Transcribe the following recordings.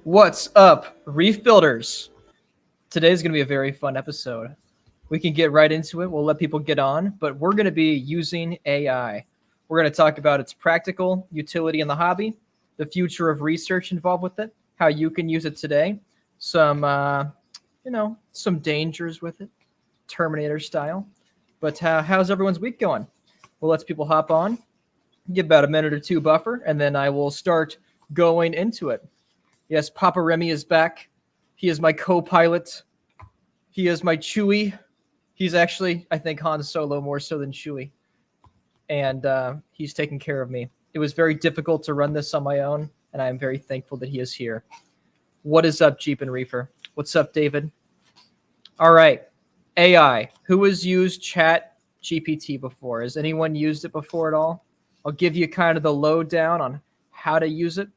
What's up, Reef Builders? Today's going to be a very fun episode. We can get right into it. We'll let people get on, but we're going to be using AI. We're going to talk about its practical utility in the hobby, the future of research involved with it, how you can use it today, some dangers with it, Terminator style. But how's everyone's week going? We'll let people hop on, give about a minute or two buffer, and then I will start going into it. Yes, Papa Remy is back. He is my co-pilot. He is my Chewie. He's actually, I think, Han Solo more so than Chewie. And he's taking care of me. It was very difficult to run this on my own, and I am very thankful that he is here. What is up, Jeep and Reefer? What's up, David? All right, AI. Who has used Chat GPT before? Has anyone used it before at all? I'll give you kind of the lowdown on how to use it,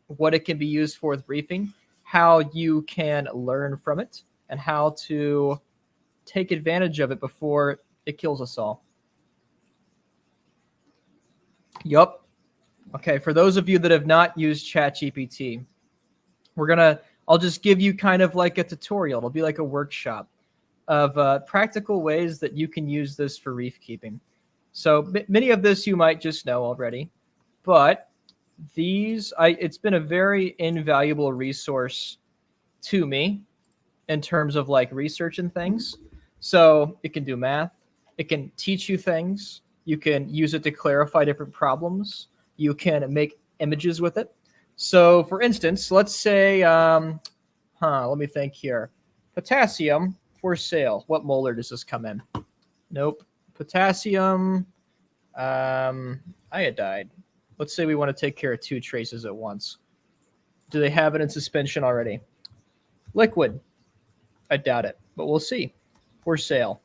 what it can be used for with reefing, how you can learn from it, and how to take advantage of it before it kills us all. Yup. Okay, for those of you that have not used ChatGPT, I'll just give you kind of like a tutorial. It'll be like a workshop of practical ways that you can use this for reef keeping. So many of this you might just know already, but it's been a very invaluable resource to me in terms of like research and things. So it can do math. It can teach you things. You can use it to clarify different problems. You can make images with it. So for instance, let's say, let me think here. Potassium for sale. What molar does this come in? Nope. Potassium, iodide. Let's say we want to take care of 2 traces at once. Do they have it in suspension already? Liquid. I doubt it, but we'll see. For sale.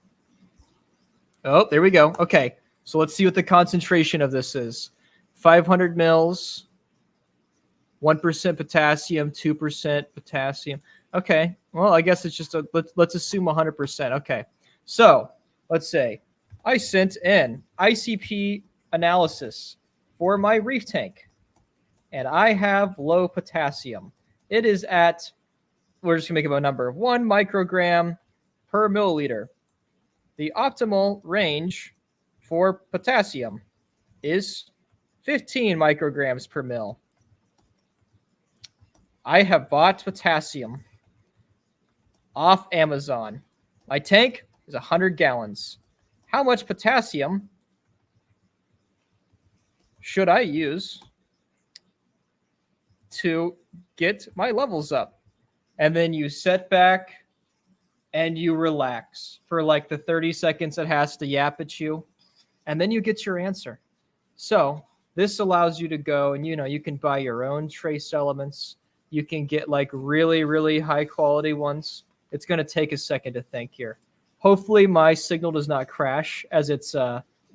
Oh, there we go. Okay, so let's see what the concentration of this is. 500 mils, 1% potassium, 2% potassium. Okay, well, I guess it's just let's assume 100%. Okay, so let's say I sent in ICP analysis for my reef tank, and I have low potassium. It is at, we're just gonna make up a number, 1 microgram per milliliter. The optimal range for potassium is 15 micrograms per mil. I have bought potassium off Amazon. My tank is 100 gallons. How much potassium should I use to get my levels up? And then you sit back and you relax for like the 30 seconds it has to yap at you. And then you get your answer. So this allows you to go and, you can buy your own trace elements. You can get like really, really high quality ones. It's going to take a second to think here. Hopefully my signal does not crash as it's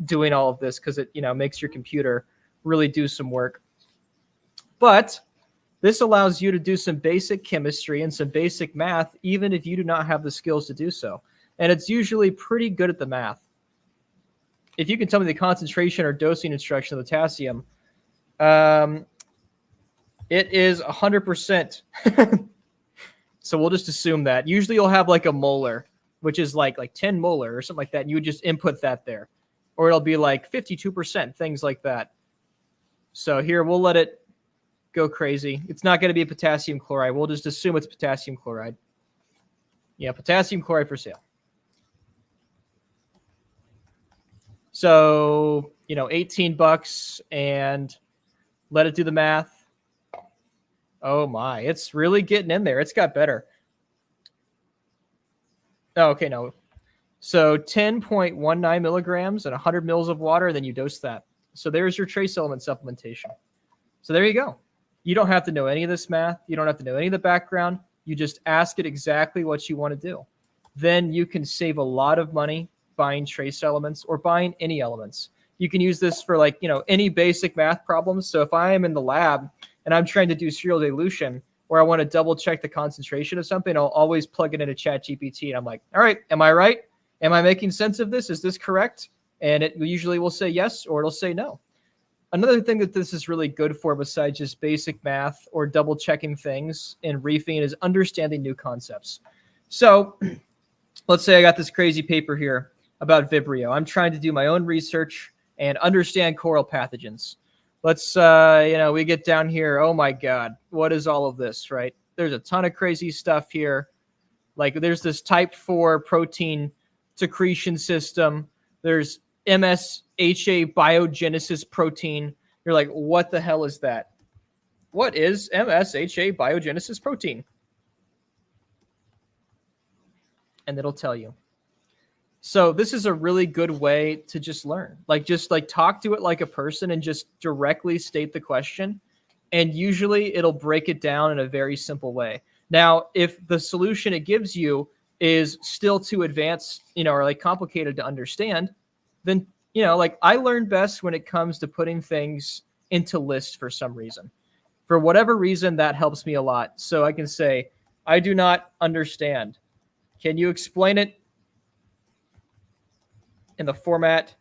doing all of this, because it, makes your computer really do some work. But this allows you to do some basic chemistry and some basic math, even if you do not have the skills to do so. And it's usually pretty good at the math. If you can tell me the concentration or dosing instruction of potassium, it is 100%. So we'll just assume that. Usually you'll have like a molar, which is like 10 molar or something like that. And you would just input that there. Or it'll be like 52%, things like that. So here, we'll let it go crazy. It's not going to be potassium chloride. We'll just assume it's potassium chloride. Yeah, potassium chloride for sale. So, $18 and let it do the math. Oh my, it's really getting in there. It's got better. Oh, okay, no. So 10.19 milligrams and 100 mils of water, and then you dose that. So there's your trace element supplementation. So there you go. You don't have to know any of this math. You don't have to know any of the background. You just ask it exactly what you want to do. Then you can save a lot of money buying trace elements or buying any elements. You can use this for any basic math problems. So if I am in the lab and I'm trying to do serial dilution, or I want to double check the concentration of something, I'll always plug it into ChatGPT. And I'm like, all right, am I right? Am I making sense of this? Is this correct? And it usually will say yes, or it'll say no. another thing that this is really good for, besides just basic math or double checking things in reefing, is understanding new concepts. So let's say I got this crazy paper here about Vibrio. I'm trying to do my own research and understand coral pathogens. Let's, we get down here. Oh my God, what is all of this, right? There's a ton of crazy stuff here. Like there's this type 4 protein secretion system. There's MSHA biogenesis protein. You're like, what the hell is that? What is MSHA biogenesis protein? And it'll tell you. So this is a really good way to just learn. Just talk to it like a person and just directly state the question. And usually it'll break it down in a very simple way. Now, if the solution it gives you is still too advanced, or complicated to understand, then, I learn best when it comes to putting things into lists for some reason. For whatever reason, that helps me a lot. So I can say, I do not understand. Can you explain it in the format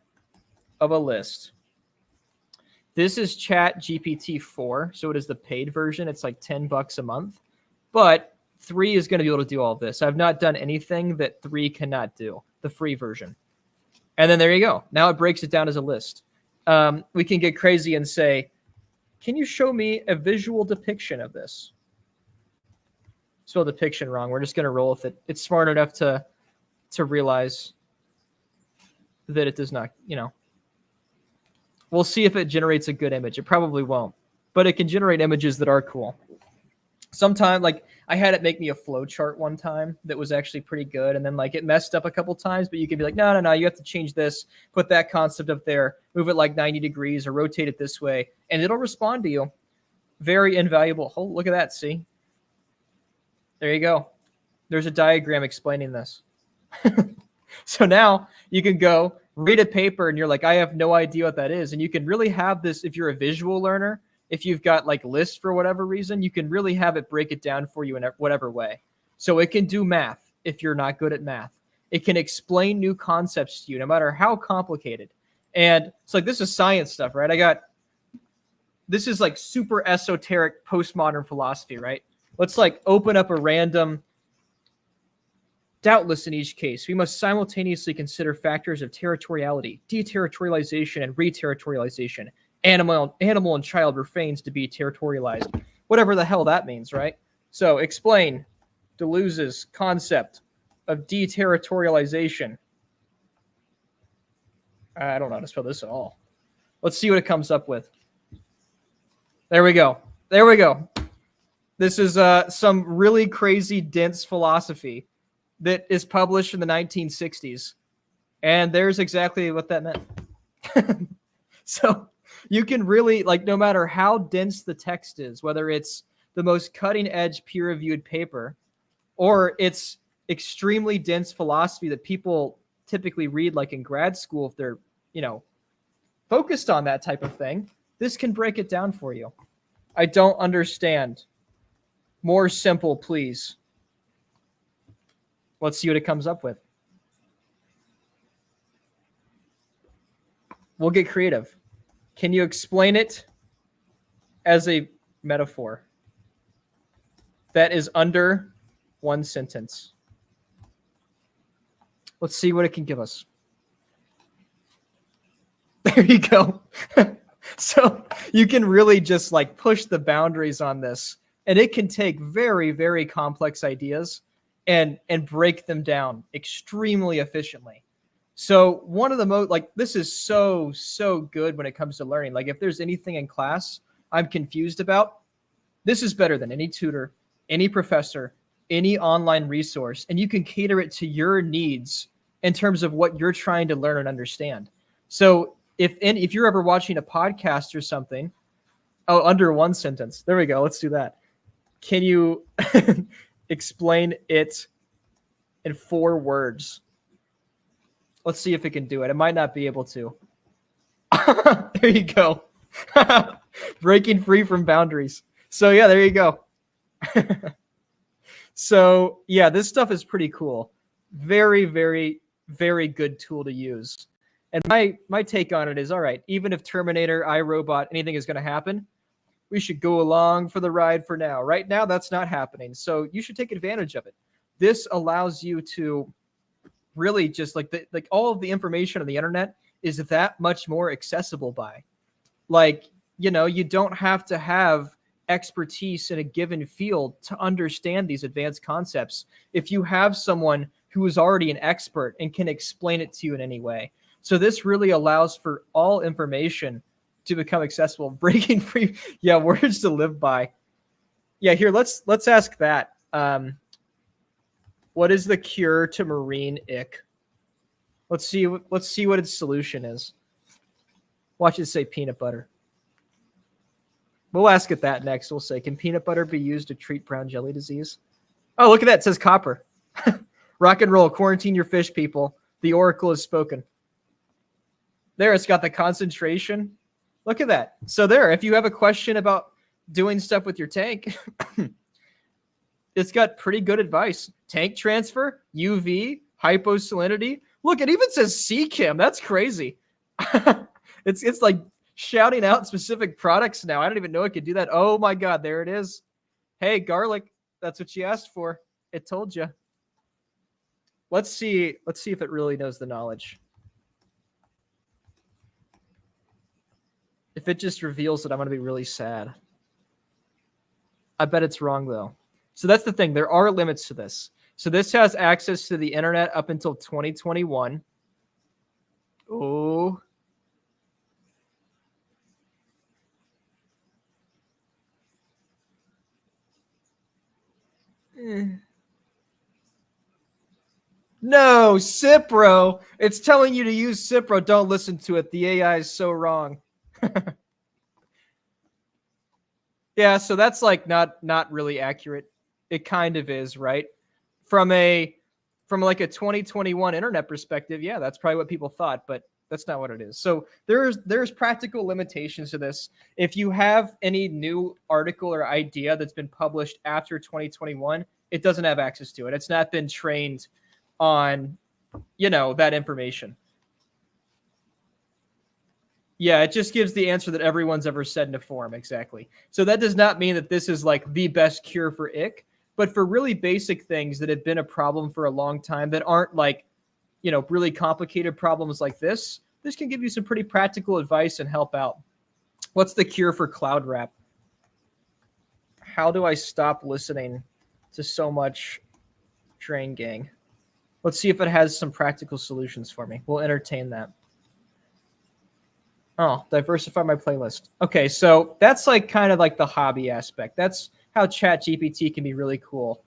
of a list? This is Chat GPT 4, so it is the paid version. It's like $10 a month, but 3 is going to be able to do all of this. I've not done anything that 3 cannot do, the free version. And then there you go. Now it breaks it down as a list. We can get crazy and say, can you show me a visual depiction of this? Spell depiction wrong. We're just going to roll with it. It's smart enough to realize that it does not, We'll see if it generates a good image. It probably won't, but it can generate images that are cool. Sometimes, I had it make me a flow chart one time that was actually pretty good, and then it messed up a couple times, but you can be like, no, you have to change this, put that concept up there, move it 90 degrees or rotate it this way, and it'll respond to you. Very invaluable. Oh, look at that, see? There you go. There's a diagram explaining this. So now you can go read a paper and you're like, I have no idea what that is. And you can really have this, if you're a visual learner, if you've got lists for whatever reason, you can really have it break it down for you in whatever way. So it can do math if you're not good at math. It can explain new concepts to you, no matter how complicated. And it's this is science stuff, right? This is super esoteric postmodern philosophy, right? Let's open up a random. Doubtless, in each case, we must simultaneously consider factors of territoriality, deterritorialization, and reterritorialization. Animal and child refrains to be territorialized. Whatever the hell that means, right? So explain Deleuze's concept of deterritorialization. I don't know how to spell this at all. Let's see what it comes up with. There we go. This is some really crazy, dense philosophy that is published in the 1960s. And there's exactly what that meant. So you can really, no matter how dense the text is, whether it's the most cutting edge peer-reviewed paper, or it's extremely dense philosophy that people typically read in grad school if they're, focused on that type of thing, this can break it down for you. I don't understand. More simple, please. Let's see what it comes up with. We'll get creative. Can you explain it as a metaphor that is under one sentence? Let's see what it can give us. There you go. So you can really just push the boundaries on this, and it can take very, very complex ideas and break them down extremely efficiently. So one of the most, this is so good when it comes to learning. If there's anything in class I'm confused about, this is better than any tutor, any professor, any online resource, and you can cater it to your needs in terms of what you're trying to learn and understand. So if you're ever watching a podcast or something, under one sentence, there we go. Let's do that. Can you explain it in 4 words? Let's see if it can do it. It might not be able to. There you go. Breaking free from boundaries. So yeah, there you go. So yeah, this stuff is pretty cool. Very, very, very good tool to use. And my take on it is, all right, even if Terminator, iRobot, anything is going to happen, we should go along for the ride for now. Right now, that's not happening. So you should take advantage of it. This allows you to really just like all of the information on the internet is that much more accessible by. Like, you know, you don't have to have expertise in a given field to understand these advanced concepts if you have someone who is already an expert and can explain it to you in any way. So this really allows for all information to become accessible. Breaking free, yeah, words to live by. Yeah, here, let's ask that. What is the cure to marine ick? Let's see what its solution is. Watch it say peanut butter. We'll ask it that next. We'll say, can peanut butter be used to treat brown jelly disease? Oh, look at that. It says copper. Rock and roll. Quarantine your fish, people. The oracle has spoken. There, it's got the concentration. Look at that. So there, if you have a question about doing stuff with your tank, it's got pretty good advice. Tank transfer, UV, hyposalinity. Look, it even says CChem. That's crazy. It's like shouting out specific products now. I don't even know it could do that. Oh my God, there it is. Hey, garlic. That's what you asked for. It told you. Let's see if it really knows the knowledge. If it just reveals it, I'm going to be really sad. I bet it's wrong, though. So that's the thing. There are limits to this. So this has access to the internet up until 2021. Oh. No, Cipro. It's telling you to use Cipro. Don't listen to it. The AI is so wrong. Yeah, so that's like not really accurate. It kind of is, right? From like a 2021 internet perspective, yeah, that's probably what people thought, but that's not what it is. So there's practical limitations to this. If you have any new article or idea that's been published after 2021, it doesn't have access to it. It's not been trained on, you know, that information. Yeah, it just gives the answer that everyone's ever said in a forum. Exactly. So that does not mean that this is like the best cure for ick, but for really basic things that have been a problem for a long time that aren't like, you know, really complicated problems like this can give you some pretty practical advice and help out. What's the cure for cloud rap? How do I stop listening to so much Drain Gang? Let's see if it has some practical solutions for me. We'll entertain that. Oh, diversify my playlist. Okay, so that's like kind of like the hobby aspect. That's how ChatGPT can be really cool.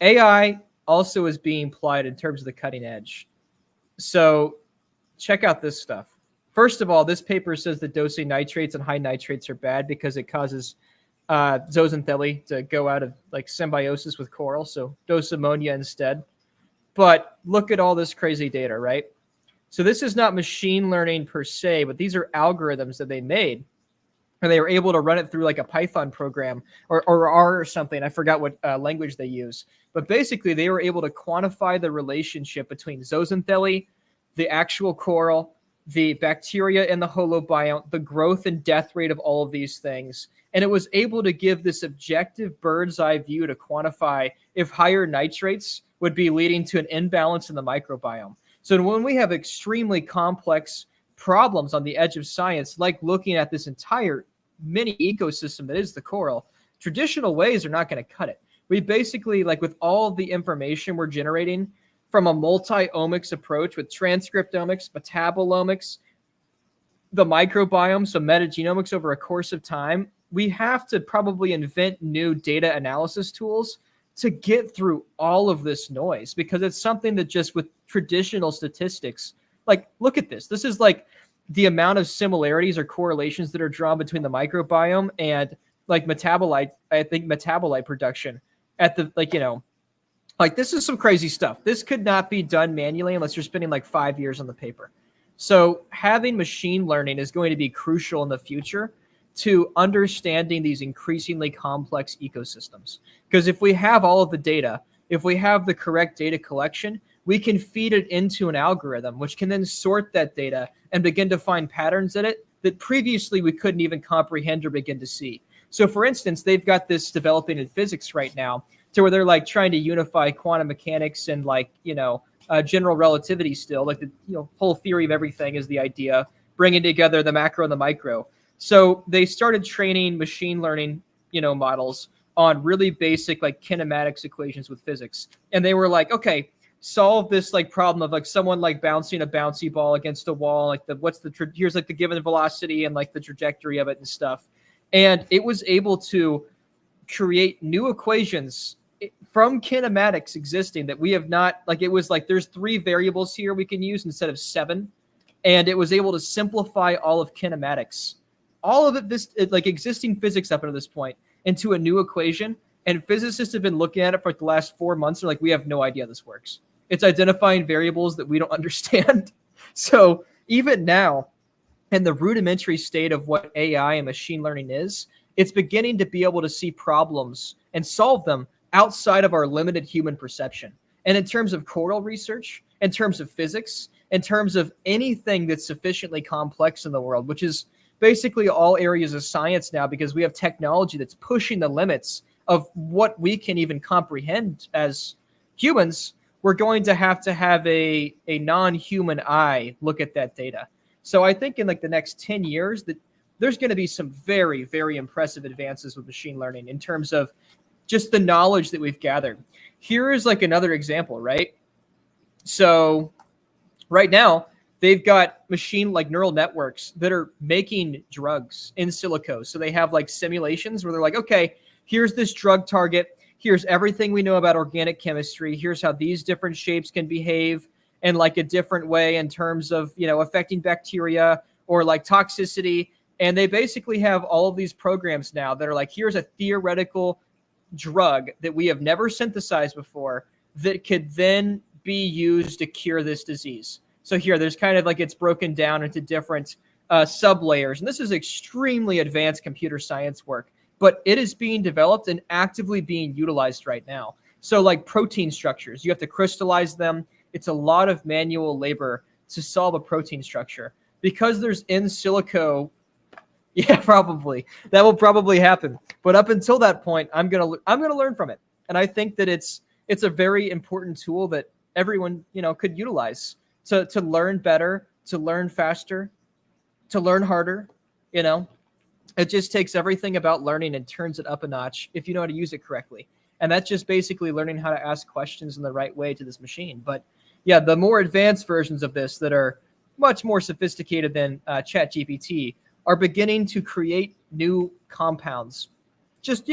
AI also is being applied in terms of the cutting edge. So check out this stuff. First of all, this paper says that dosing nitrates and high nitrates are bad because it causes zooxanthellae to go out of like symbiosis with coral. So dose ammonia instead. But look at all this crazy data, right? So this is not machine learning per se, but these are algorithms that they made. And they were able to run it through like a Python program or R or something. I forgot what language they use. But basically, they were able to quantify the relationship between zooxanthellae, the actual coral, the bacteria in the holobiont, the growth and death rate of all of these things. And it was able to give this objective bird's eye view to quantify if higher nitrates would be leading to an imbalance in the microbiome. So when we have extremely complex problems on the edge of science, like looking at this entire mini ecosystem that is the coral, traditional ways are not going to cut it. We basically, like with all of the information we're generating from a multi-omics approach with transcriptomics, metabolomics, the microbiome, so metagenomics over a course of time, we have to probably invent new data analysis tools to get through all of this noise, because it's something that just with traditional statistics, like look at this. This is like the amount of similarities or correlations that are drawn between the microbiome and like metabolite production at the, like, you know, like this is some crazy stuff. This could not be done manually unless you're spending like 5 years on the paper. So having machine learning is going to be crucial in the future to understanding these increasingly complex ecosystems. Because if we have all of the data, if we have the correct data collection, we can feed it into an algorithm, which can then sort that data and begin to find patterns in it that previously we couldn't even comprehend or begin to see. So for instance, they've got this developing in physics right now to where they're like trying to unify quantum mechanics and like, general relativity still, like the whole theory of everything is the idea, bringing together the macro and the micro. So they started training machine learning, models on really basic like kinematics equations with physics. And they were like, okay, solve this like problem of like someone like bouncing a bouncy ball against a wall, like here's like the given velocity and like the trajectory of it and stuff. And it was able to create new equations from kinematics existing that we have not, like, it was like there's 3 variables here we can use instead of 7. And it was able to simplify all of kinematics, all of it, like existing physics up until this point, into a new equation. And physicists have been looking at it for like the last 4 months. They're like, we have no idea this works. It's identifying variables that we don't understand. So even now, in the rudimentary state of what AI and machine learning is, it's beginning to be able to see problems and solve them outside of our limited human perception. And in terms of coral research, in terms of physics, in terms of anything that's sufficiently complex in the world, which is basically all areas of science now, because we have technology that's pushing the limits of what we can even comprehend as humans, we're going to have a non-human eye look at that data. So I think in like the next 10 years that there's going to be some very, very impressive advances with machine learning in terms of just the knowledge that we've gathered. Here is like another example, right? So right now, they've got like neural networks that are making drugs in silico. So they have like simulations where they're like, okay, here's this drug target. Here's everything we know about organic chemistry. Here's how these different shapes can behave in like a different way in terms of, affecting bacteria or like toxicity. And they basically have all of these programs now that are like, here's a theoretical drug that we have never synthesized before that could then be used to cure this disease. So here, there's kind of like it's broken down into different sub-layers. And this is extremely advanced computer science work, but it is being developed and actively being utilized right now. So like protein structures, you have to crystallize them. It's a lot of manual labor to solve a protein structure. Because there's in silico, yeah, probably. That will probably happen. But up until that point, I'm gonna learn from it. And I think that it's a very important tool that everyone, could utilize to learn better, to learn faster, to learn harder. It just takes everything about learning and turns it up a notch if you know how to use it correctly. And that's just basically learning how to ask questions in the right way to this machine. But yeah, the more advanced versions of this that are much more sophisticated than ChatGPT are beginning to create new compounds, just,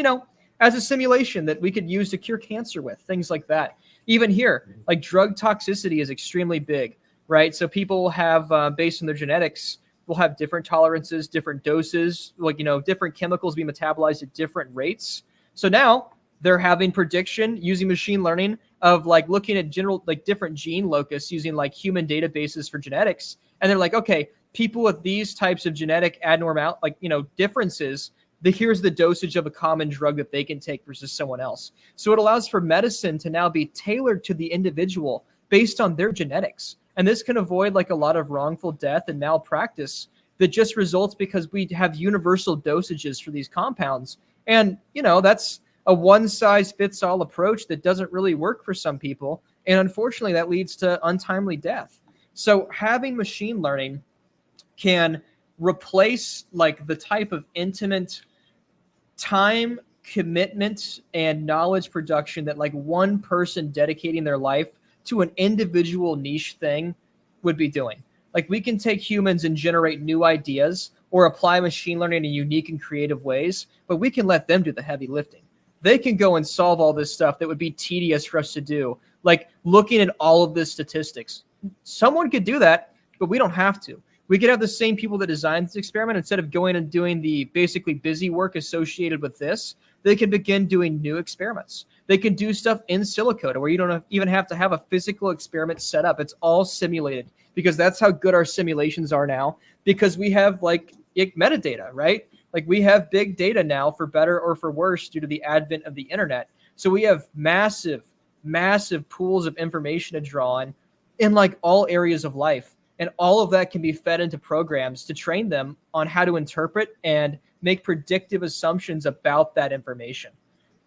as a simulation that we could use to cure cancer with, things like that. Even here, like drug toxicity is extremely big, right? So people will have, based on their genetics, will have different tolerances, different doses, like, different chemicals be metabolized at different rates. So now they're having prediction using machine learning of like looking at general, like different gene locus using like human databases for genetics. And they're like, okay, people with these types of genetic abnormal, like, differences, here's the dosage of a common drug that they can take versus someone else. So it allows for medicine to now be tailored to the individual based on their genetics. And this can avoid like a lot of wrongful death and malpractice that just results because we have universal dosages for these compounds. And, that's a one-size-fits-all approach that doesn't really work for some people. And unfortunately, that leads to untimely death. So having machine learning can replace like the type of intimate time commitment and knowledge production that like one person dedicating their life to an individual niche thing would be doing. Like we can take humans and generate new ideas or apply machine learning in unique and creative ways, but we can let them do the heavy lifting. They can go and solve all this stuff that would be tedious for us to do, like looking at all of the statistics. Someone could do that, but we don't have to. We could have the same people that designed this experiment, instead of going and doing the basically busy work associated with this, they can begin doing new experiments. They can do stuff in silico where you don't even have to have a physical experiment set up. It's all simulated, because that's how good our simulations are now, because we have like metadata, right? Like we have big data now, for better or for worse, due to the advent of the internet. So we have massive massive pools of information to draw on in like all areas of life. And all of that can be fed into programs to train them on how to interpret and make predictive assumptions about that information.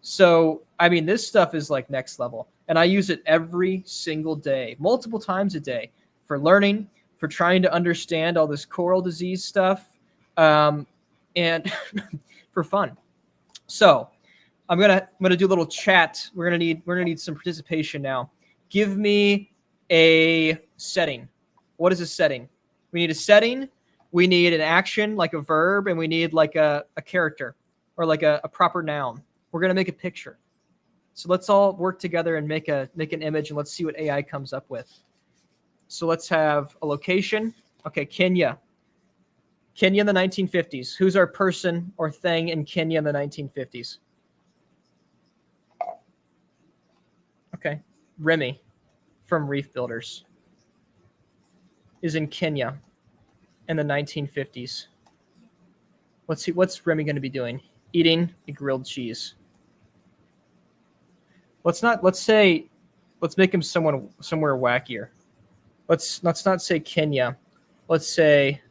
So, I mean, this stuff is like next level. And I use it every single day, multiple times a day, for learning, for trying to understand all this coral disease stuff, and for fun. So I'm gonna do a little chat. We're gonna need some participation now. Give me a setting. What is a setting? We need a setting. We need an action, like a verb, and we need like a character or like a proper noun. We're gonna make a picture. So let's all work together and make an image, and let's see what AI comes up with. So let's have a location. Okay, Kenya. Kenya in the 1950s. Who's our person or thing in Kenya in the 1950s? Okay, Remy from Reef Builders is in Kenya in the 1950s. Let's see, what's Remy going to be doing? Eating a grilled cheese. Let's make him somewhere wackier. Let's not say Kenya. Let's say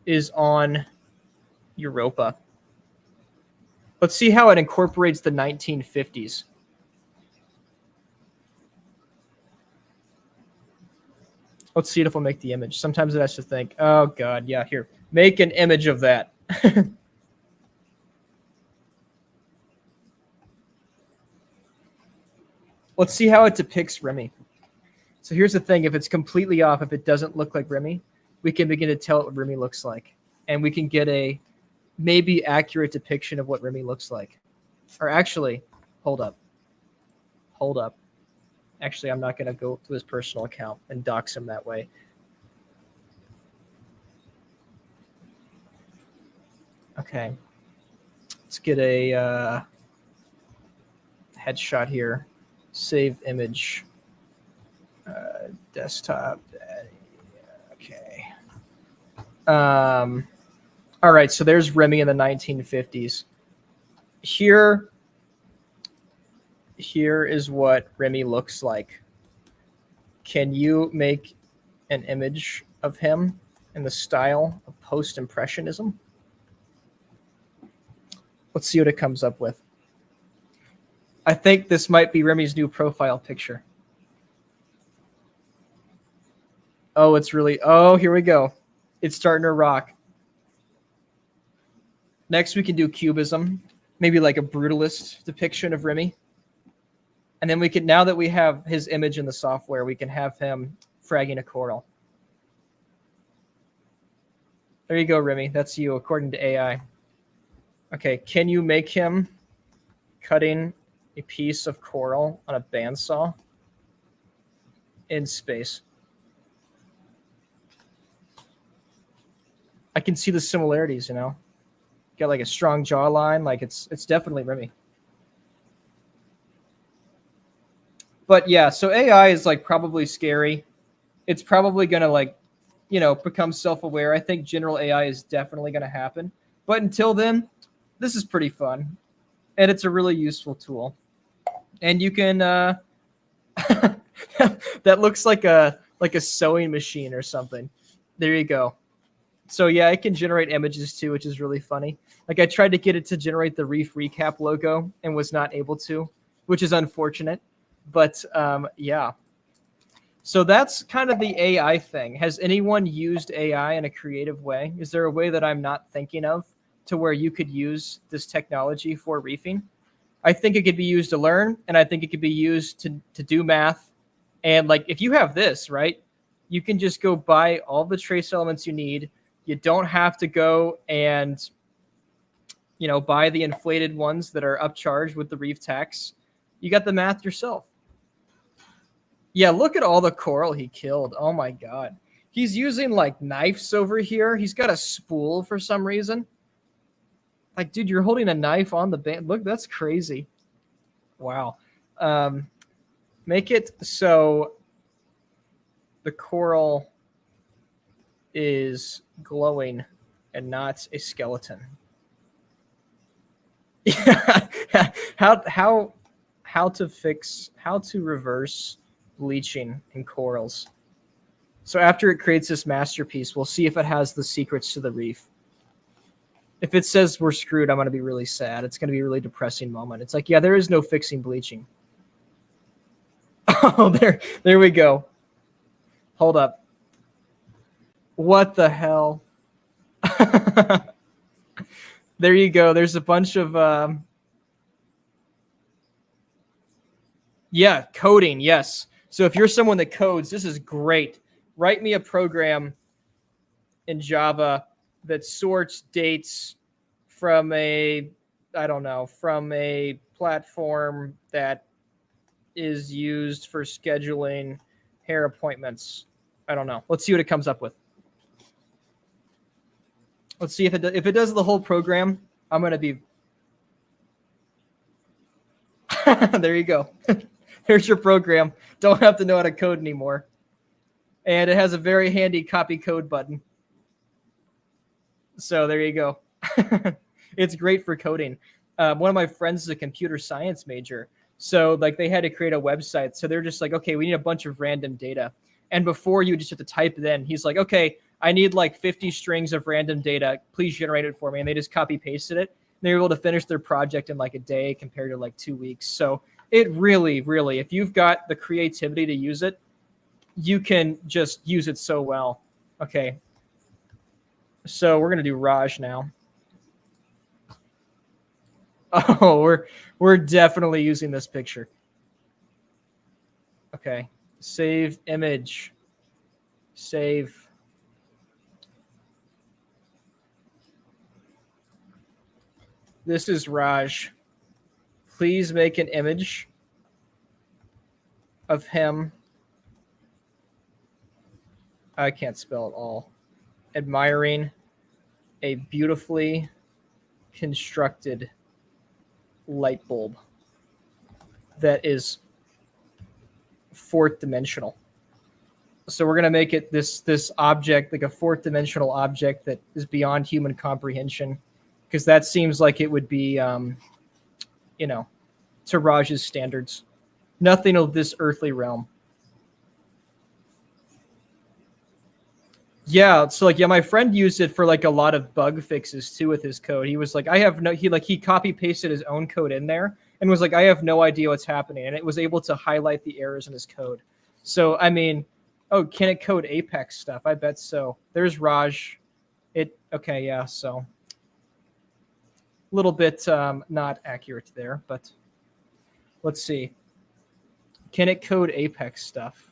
is on Europa. Let's see how it incorporates the 1950s. Let's see if it'll make the image. Sometimes it has to think, oh God, yeah, here, make an image of that. Let's see how it depicts Remy. So here's the thing. If it's completely off, if it doesn't look like Remy, we can begin to tell what Remy looks like. And we can get a maybe accurate depiction of what Remy looks like. Or actually, hold up. Actually, I'm not going to go to his personal account and dox him that way. Okay. Let's get a headshot here. Save image. Desktop. Okay. All right, so there's Remy in the 1950s. Here is what Remy looks like. Can you make an image of him in the style of post-impressionism? Let's see what it comes up with. I think this might be Remy's new profile picture. Oh, here we go. It's starting to rock. Next, we can do cubism, maybe like a brutalist depiction of Remy. And then now that we have his image in the software, we can have him fragging a coral. There you go, Remy. That's you, according to AI. Okay, can you make him cutting a piece of coral on a bandsaw in space? I can see the similarities, you know. Got like a strong jawline, like it's definitely Remy. But yeah, so AI is like probably scary. It's probably gonna like, you know, become self-aware. I think general AI is definitely gonna happen. But until then, this is pretty fun. And it's a really useful tool. And you can that looks like a sewing machine or something. There you go. So yeah, it can generate images too, which is really funny. Like I tried to get it to generate the Reef recap logo and was not able to, which is unfortunate. But yeah. So that's kind of the AI thing. Has anyone used AI in a creative way? Is there a way that I'm not thinking of to where you could use this technology for reefing? I think it could be used to learn, and I think it could be used to do math. And like if you have this, right, you can just go buy all the trace elements you need. You don't have to go and, you know, buy the inflated ones that are upcharged with the Reef tax. You got the math yourself. Yeah, look at all the coral he killed. Oh my God. He's using like knives over here. He's got a spool for some reason. Like, dude, you're holding a knife on the band. Look, that's crazy. Wow. Make it so the coral is glowing and not a skeleton. Yeah. How how to reverse bleaching in corals. So after it creates this masterpiece, we'll see if it has the secrets to the reef. If it says we're screwed, I'm going to be really sad. It's going to be a really depressing moment. It's like, yeah, there is no fixing bleaching. Oh, there we go. Hold up. What the hell? There you go. There's a bunch of yeah, coding. Yes. So if you're someone that codes, this is great. Write me a program in Java that sorts dates from a platform that is used for scheduling hair appointments. I don't know. Let's see what it comes up with. Let's see if it does the whole program. I'm going to be there you go. Here's your program. Don't have to know how to code anymore. And it has a very handy copy code button. So there you go. It's great for coding. One of my friends is a computer science major. So like they had to create a website. So they're just like, okay, we need a bunch of random data. And before you just have to type it in, he's like, okay, I need like 50 strings of random data. Please generate it for me. And they just copy pasted it. And they were able to finish their project in like a day compared to like 2 weeks. So it really, really, if you've got the creativity to use it, you can just use it so well. Okay. So we're going to do Raj now. Oh, we're definitely using this picture. Okay. Save image. Save. This is Raj. Please make an image of him. I can't spell it all. Admiring a beautifully constructed light bulb that is fourth dimensional. So we're going to make it this object, like a fourth dimensional object that is beyond human comprehension, because that seems like it would be, to Raj's standards. Nothing of this earthly realm. Yeah, so like, yeah, my friend used it for like a lot of bug fixes too with his code. He was like, he copy pasted his own code in there and was like, I have no idea what's happening. And it was able to highlight the errors in his code. So, I mean, oh, can it code Apex stuff? I bet so. There's Raj. Okay, yeah, so. A little bit not accurate there, but let's see. Can it code Apex stuff?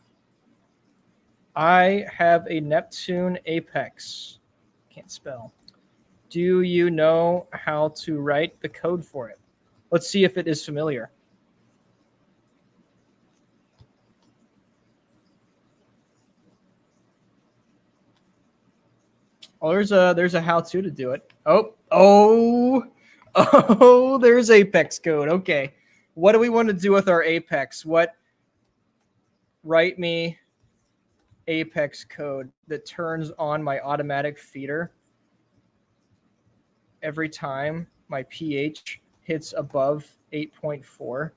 I have a Neptune Apex. Can't spell. Do you know how to write the code for it? Let's see if it is familiar. Oh, there's a how-to to do it. Oh, there's Apex code. Okay. What do we want to do with our Apex? Write me Apex code that turns on my automatic feeder every time my pH hits above 8.4,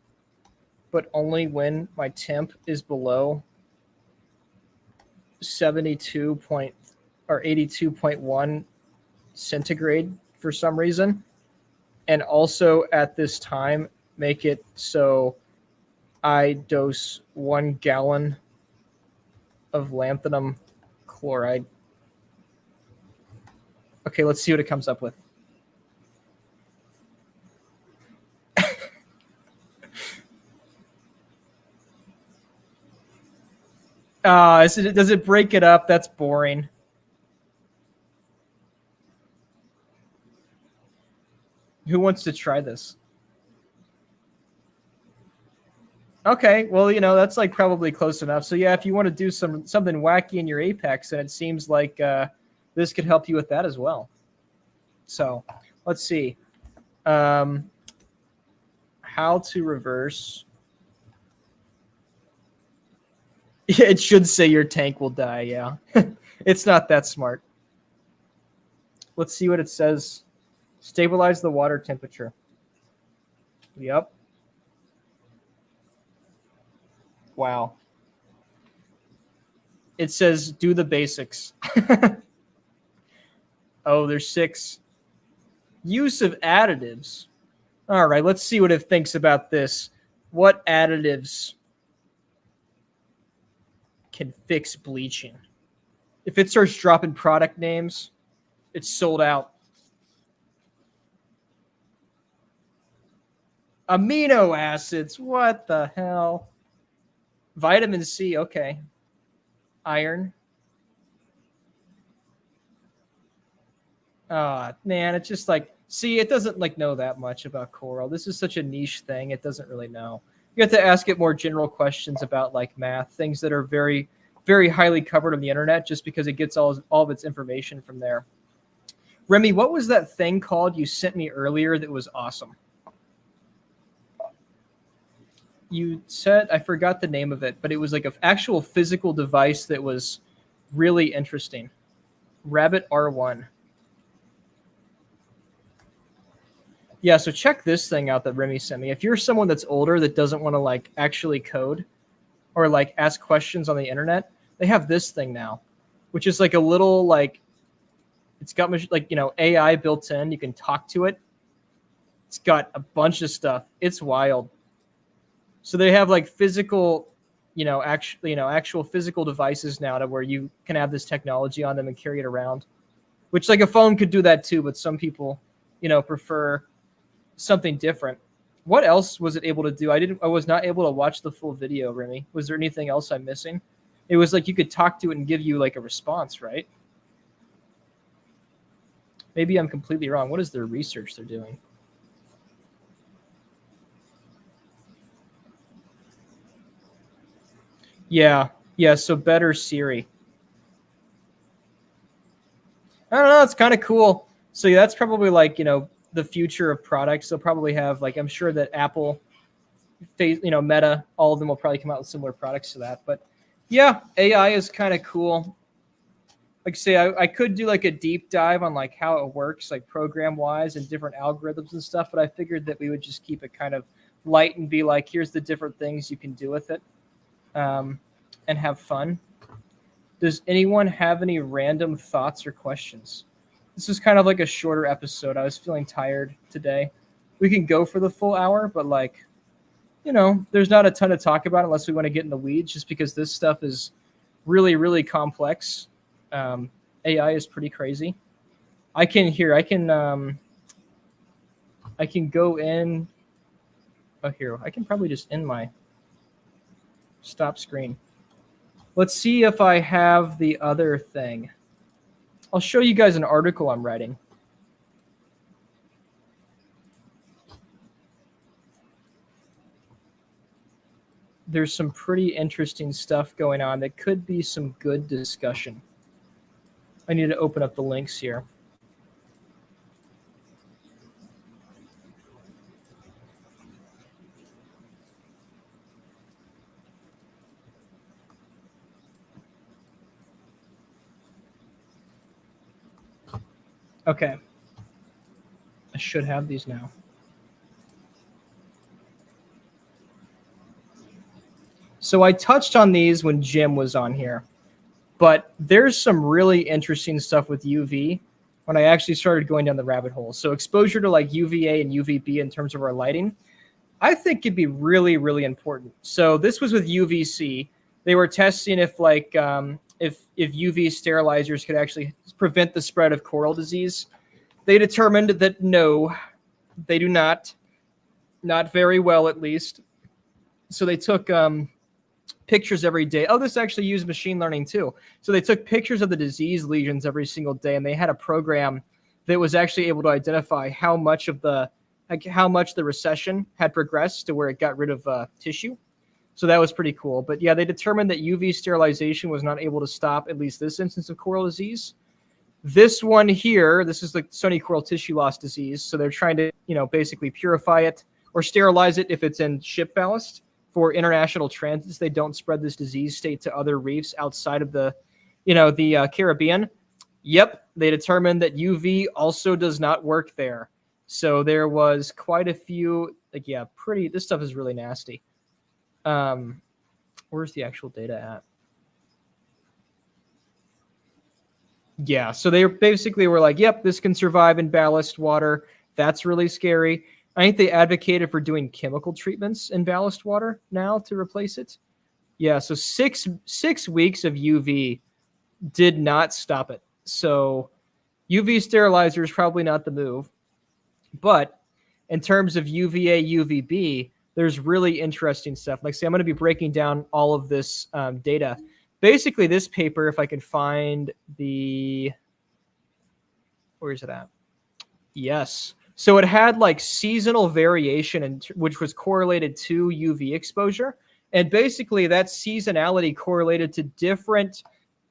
but only when my temp is below 82.1 centigrade for some reason. And also at this time, make it so I dose 1 gallon of lanthanum chloride. Okay, let's see what it comes up with. Does it break it up? That's boring. Who wants to try this? Okay, well, that's like probably close enough. So yeah, if you want to do something wacky in your Apex, and it seems like this could help you with that as well. So let's see. How to reverse. Yeah, it should say your tank will die, yeah. It's not that smart. Let's see what it says. Stabilize the water temperature. Yep. Wow. It says do the basics. Oh, there's 6. Use of additives. All right, let's see what it thinks about this. What additives can fix bleaching? If it starts dropping product names, it's sold out. Amino acids. What the hell? Vitamin C. Okay. Iron. Man, it's just like, see, it doesn't like know that much about coral. This is such a niche thing. It doesn't really know. You have to ask it more general questions about like math, things that are very, very highly covered on the internet, just because it gets all of its information from there. Remy, what was that thing called you sent me earlier that was awesome? You said, I forgot the name of it, but it was like an actual physical device that was really interesting. Rabbit R1. Yeah, so check this thing out that Remy sent me. If you're someone that's older that doesn't want to like actually code or like ask questions on the internet, they have this thing now, which is like a little like, it's got like, you know, AI built in. You can talk to it. It's got a bunch of stuff. It's wild. So they have like physical, actual physical devices now to where you can have this technology on them and carry it around, which like a phone could do that too. But some people, prefer something different. What else was it able to do? I was not able to watch the full video, Remy. Was there anything else I'm missing? It was like you could talk to it and give you like a response, right? Maybe I'm completely wrong. What is their research they're doing? Yeah. So better Siri. I don't know. It's kind of cool. So yeah, that's probably like, the future of products. They'll probably have like, I'm sure that Apple, Meta, all of them will probably come out with similar products to that. But yeah, AI is kind of cool. Like I say, I could do like a deep dive on like how it works, like program wise and different algorithms and stuff. But I figured that we would just keep it kind of light and be like, here's the different things you can do with it, and have fun. Does anyone have any random thoughts or questions? This is kind of like a shorter episode. I was feeling tired today. We can go for the full hour, but like, there's not a ton to talk about unless we want to get in the weeds, just because this stuff is really, really complex. AI is pretty crazy. I can go in. Oh, here, I can probably just end my stop screen. Let's see if I have the other thing. I'll show you guys an article I'm writing. There's some pretty interesting stuff going on that could be some good discussion. I need to open up the links here. Okay. I should have these now. So I touched on these when Jim was on here, but there's some really interesting stuff with UV when I actually started going down the rabbit hole. So exposure to like UVA and UVB in terms of our lighting, I think could be really, really important. So this was with UVC. They were testing if like if UV sterilizers could actually prevent the spread of coral disease. They determined that no, they do not very well at least. So they took pictures every day. Oh, this actually used machine learning too. So they took pictures of the disease lesions every single day, and they had a program that was actually able to identify how much the recession had progressed to where it got rid of tissue. So that was pretty cool. But yeah, they determined that UV sterilization was not able to stop at least this instance of coral disease. This one here, this is the stony coral tissue loss disease. So they're trying to, basically purify it or sterilize it if it's in ship ballast for international transits. They don't spread this disease state to other reefs outside of the Caribbean. Yep, they determined that UV also does not work there. So there was quite a few, this stuff is really nasty. Where's the actual data at? Yeah, so they basically were like, yep, this can survive in ballast water. That's really scary. I think they advocated for doing chemical treatments in ballast water now to replace it. Yeah, so six weeks of UV did not stop it. So UV sterilizer is probably not the move. But in terms of UVA, UVB, there's really interesting stuff. Like, say, I'm going to be breaking down all of this data. Basically, this paper, if I can find the, where is it at? Yes. So it had like seasonal variation, which was correlated to UV exposure. And basically that seasonality correlated to different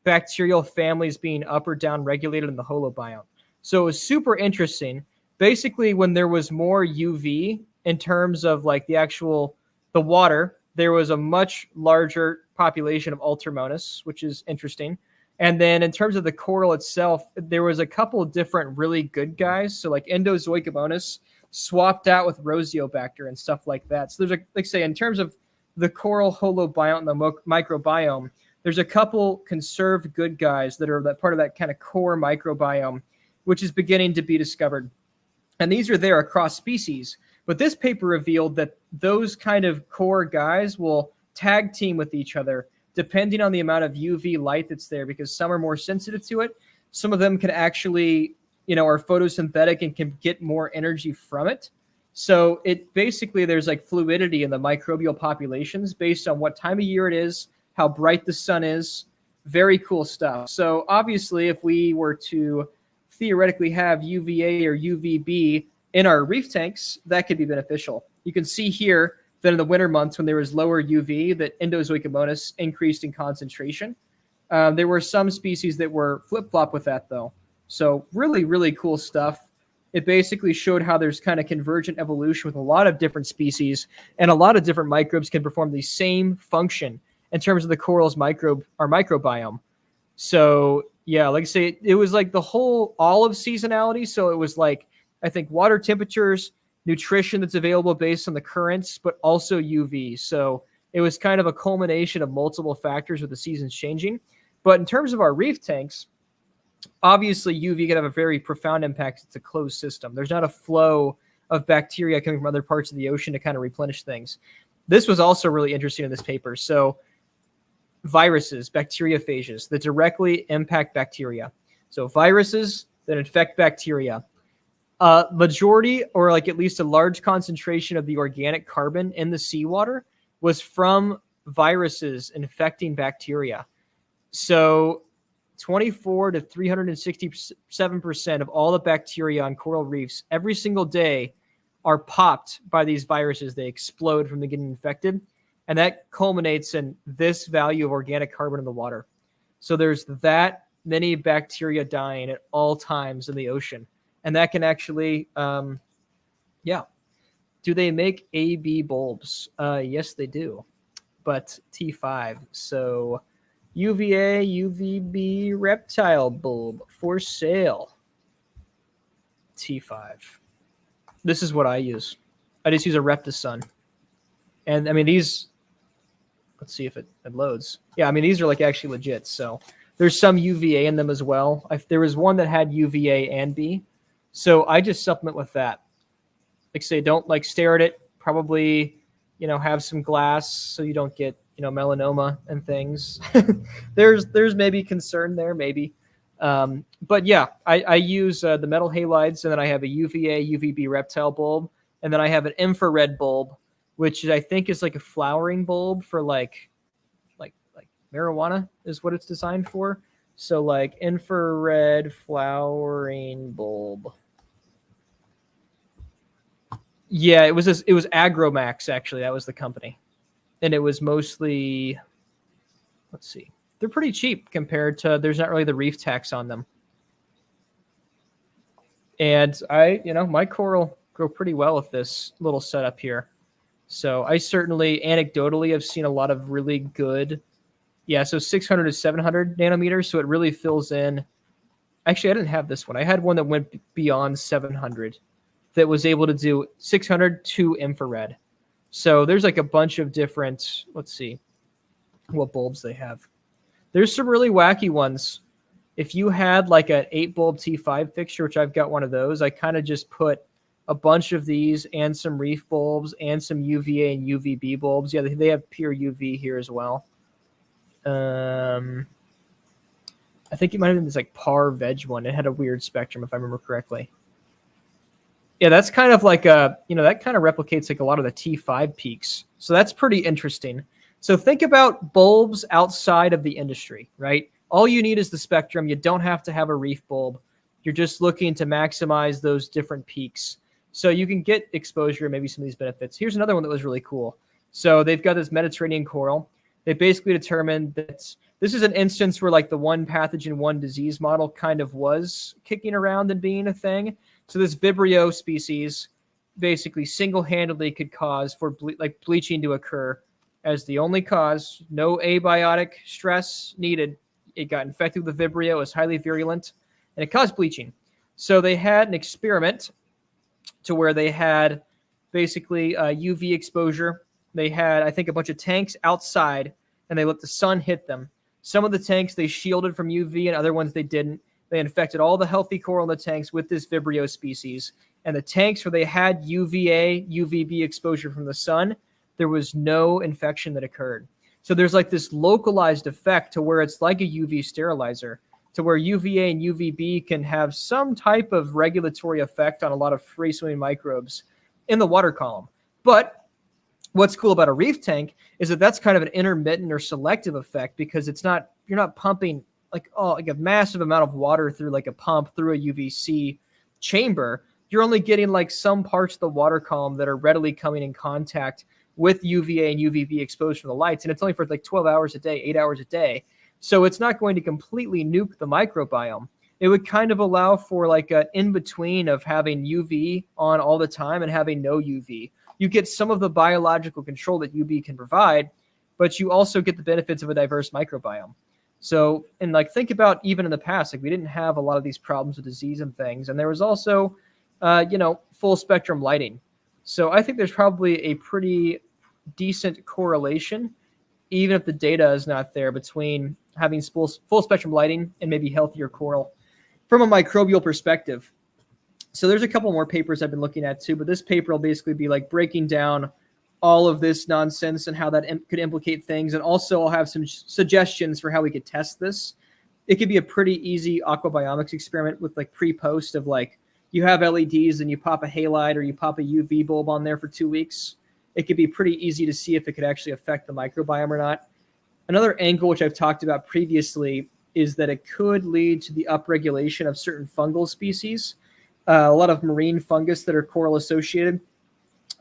bacterial families being up or down regulated in the holobiome. So it was super interesting. Basically, when there was more UV in terms of like the water, there was a much larger population of Ultramonas, which is interesting. And then in terms of the coral itself, there was a couple of different really good guys. So like Endozoicomonas swapped out with Rosiobacter and stuff like that. So there's like say in terms of the coral holobiome and the microbiome, there's a couple conserved good guys that are that part of that kind of core microbiome, which is beginning to be discovered. And these are there across species. But this paper revealed that those kind of core guys will tag team with each other depending on the amount of UV light that's there, because some are more sensitive to it. Some of them can actually, are photosynthetic and can get more energy from it. So it basically, there's like fluidity in the microbial populations based on what time of year it is, how bright the sun is. Very cool stuff. So obviously, if we were to theoretically have UVA or UVB in our reef tanks, that could be beneficial. You can see here that in the winter months when there was lower UV, that Endozoicomonas increased in concentration. There were some species that were flip-flop with that, though. So really, really cool stuff. It basically showed how there's kind of convergent evolution with a lot of different species, and a lot of different microbes can perform the same function in terms of the coral's microbiome. So yeah, like I say, it was like all of seasonality. So it was like, I think water temperatures, nutrition that's available based on the currents, but also UV. So it was kind of a culmination of multiple factors with the seasons changing. But in terms of our reef tanks, obviously UV can have a very profound impact. It's a closed system. There's not a flow of bacteria coming from other parts of the ocean to kind of replenish things. This was also really interesting in this paper. So viruses, bacteriophages that directly impact bacteria. So viruses that infect bacteria. Majority, or like at least a large concentration of the organic carbon in the seawater was from viruses infecting bacteria. So 24 to 367% of all the bacteria on coral reefs every single day are popped by these viruses. They explode from getting infected. And that culminates in this value of organic carbon in the water. So there's that many bacteria dying at all times in the ocean. And that can actually, Do they make AB bulbs? Yes, they do. But T5. So UVA, UVB reptile bulb for sale. T5. This is what I use. I just use a Reptisun. And I mean, these, let's see if it loads. Yeah, I mean, these are like actually legit. So there's some UVA in them as well. There was one that had UVA and B. So I just supplement with that. Like say, don't like stare at it. Probably, have some glass so you don't get, melanoma and things. there's maybe concern there, maybe. But yeah, I use the metal halides, and then I have a UVA, UVB reptile bulb, and then I have an infrared bulb, which I think is like a flowering bulb for like marijuana is what it's designed for. So like infrared flowering bulb. Yeah, it was Agromax, actually. That was the company. And it was mostly, let's see, they're pretty cheap compared to, there's not really the reef tax on them. And my coral grow pretty well with this little setup here. So I certainly anecdotally have seen a lot of really good, so 600 to 700 nanometers. So it really fills in. Actually, I didn't have this one. I had one that went beyond 700 that was able to do 600 to infrared. So there's like a bunch of different, let's see. what bulbs they have. There's some really wacky ones. If you had like an 8-bulb T5 fixture, which I've got one of those, I kind of just put a bunch of these and some Reef bulbs and some UVA and UVB bulbs. Yeah, they have pure UV here as well. I think it might have been this like par veg one. It had a weird spectrum, if I remember correctly. Yeah, that's kind of like that kind of replicates like a lot of the T5 peaks. So that's pretty interesting. So think about bulbs outside of the industry, right? All you need is the spectrum. You don't have to have a Reef bulb. You're just looking to maximize those different peaks. So you can get exposure and maybe some of these benefits. Here's another one that was really cool. So they've got this Mediterranean coral. They basically determined that this is an instance where like the one pathogen, one disease model kind of was kicking around and being a thing. So this Vibrio species basically single-handedly could cause for bleaching to occur as the only cause. No abiotic stress needed. It got infected with the Vibrio. It was highly virulent, and it caused bleaching. So they had an experiment to where they had basically UV exposure. They had, I think, a bunch of tanks outside, and they let the sun hit them. Some of the tanks they shielded from UV, and other ones they didn't. They infected all the healthy coral in the tanks with this Vibrio species. And the tanks where they had UVA, UVB exposure from the sun, there was no infection that occurred. So there's like this localized effect to where it's like a UV sterilizer, to where UVA and UVB can have some type of regulatory effect on a lot of free-swimming microbes in the water column. But what's cool about a Reef tank is that that's kind of an intermittent or selective effect, because you're not pumping like a massive amount of water through like a pump through a UVC chamber. You're only getting like some parts of the water column that are readily coming in contact with UVA and UVB exposed from the lights. And it's only for like 12 hours a day, 8 hours a day. So it's not going to completely nuke the microbiome. It would kind of allow for like an in-between of having UV on all the time and having no UV. You get some of the biological control that UV can provide, but you also get the benefits of a diverse microbiome. So, and like think about even in the past, like we didn't have a lot of these problems with disease and things. And there was also, full spectrum lighting. So I think there's probably a pretty decent correlation, even if the data is not there, between having full spectrum lighting and maybe healthier coral from a microbial perspective. So there's a couple more papers I've been looking at too, but this paper will basically be like breaking down all of this nonsense and how that could implicate things. And also I'll have some suggestions for how we could test this. It could be a pretty easy aquabiomics experiment with like pre-post of like, you have LEDs and you pop a halide or you pop a UV bulb on there for 2 weeks. It could be pretty easy to see if it could actually affect the microbiome or not. Another angle, which I've talked about previously, is that it could lead to the upregulation of certain fungal species. A lot of marine fungus that are coral associated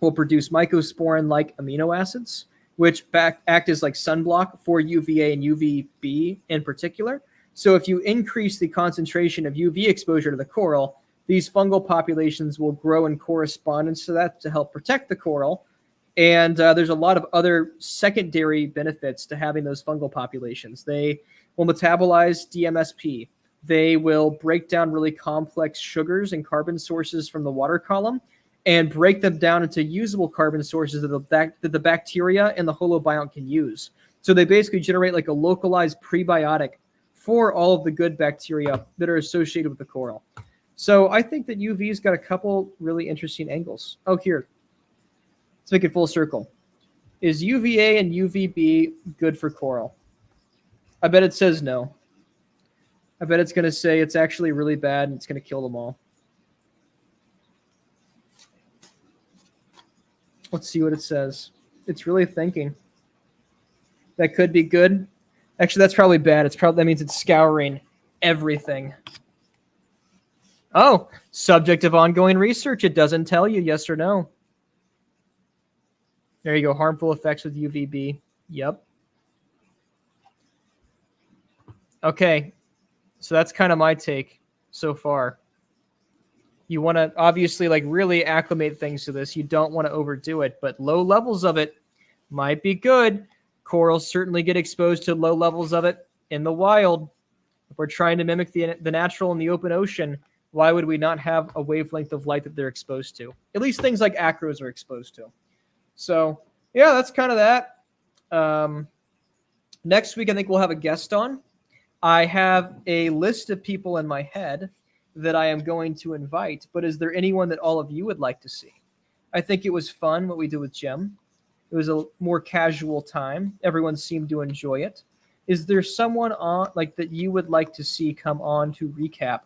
will produce mycosporin-like amino acids, which act as like sunblock for UVA and UVB in particular. So if you increase the concentration of UV exposure to the coral, these fungal populations will grow in correspondence to that to help protect the coral. And there's a lot of other secondary benefits to having those fungal populations. They will metabolize DMSP. They will break down really complex sugars and carbon sources from the water column and break them down into usable carbon sources that the bacteria and the holobiont can use. So they basically generate like a localized prebiotic for all of the good bacteria that are associated with the coral. So I think that UV's got a couple really interesting angles. Oh, here. Let's make it full circle. Is UVA and UVB good for coral? I bet it says no. I bet it's going to say it's actually really bad and it's going to kill them all. Let's see what it says. It's really thinking. That could be good. Actually, that's probably bad. That means it's scouring everything. Oh, subject of ongoing research. It doesn't tell you yes or no. There you go. Harmful effects with UVB. Yep. Okay. So that's kind of my take so far. You want to obviously like really acclimate things to this. You don't want to overdo it, but low levels of it might be good. Corals certainly get exposed to low levels of it in the wild. If we're trying to mimic the natural in the open ocean, why would we not have a wavelength of light that they're exposed to? At least things like acros are exposed to. So, yeah, that's kind of that. Next week, I think we'll have a guest on. I have a list of people in my head that I am going to invite, but is there anyone that all of you would like to see? I think it was fun what we did with Jim. It was a more casual time. Everyone seemed to enjoy it. Is there someone on like that you would like to see come on to recap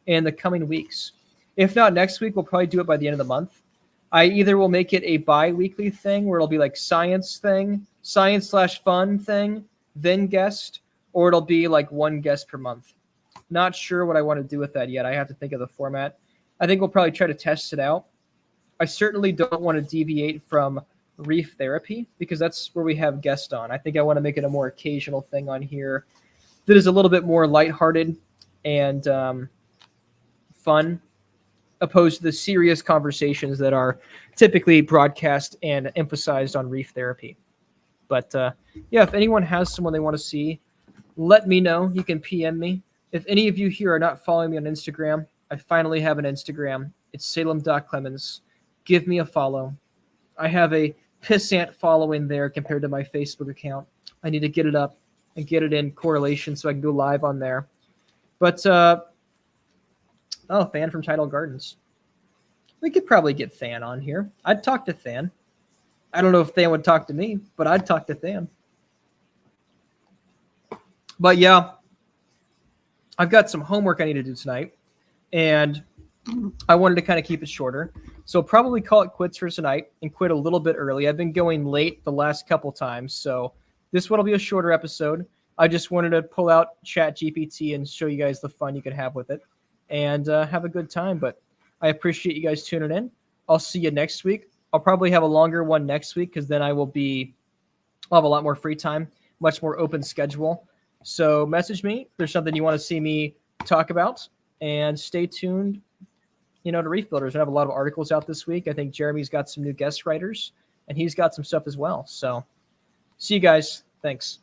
in the coming weeks? If not next week, we'll probably do it by the end of the month. I either will make it a bi-weekly thing where it'll be like science/fun thing, then guest, or it'll be like one guest per month. Not sure what I want to do with that yet. I have to think of the format. I think we'll probably try to test it out. I certainly don't want to deviate from Reef therapy because that's where we have guests on. I think I want to make it a more occasional thing on here that is a little bit more lighthearted and fun, opposed to the serious conversations that are typically broadcast and emphasized on Reef therapy. But yeah, if anyone has someone they want to see, let me know. You can PM me. If any of you here are not following me on Instagram, I finally have an Instagram. It's salem.clemens. Give me a follow. I have a pissant following there compared to my Facebook account. I need to get it up and get it in correlation so I can go live on there. But, Than from Tidal Gardens. We could probably get Than on here. I'd talk to Than. I don't know if Than would talk to me, but I'd talk to Than. But yeah, I've got some homework I need to do tonight, and I wanted to kind of keep it shorter. So probably call it quits for tonight and quit a little bit early. I've been going late the last couple times, so this one will be a shorter episode. I just wanted to pull out ChatGPT and show you guys the fun you can have with it and have a good time. But I appreciate you guys tuning in. I'll see you next week. I'll probably have a longer one next week because then I'll have a lot more free time, much more open schedule. So message me if there's something you want to see me talk about, and stay tuned, to Reef Builders. I have a lot of articles out this week. I think Jeremy's got some new guest writers, and he's got some stuff as well. So see you guys. Thanks.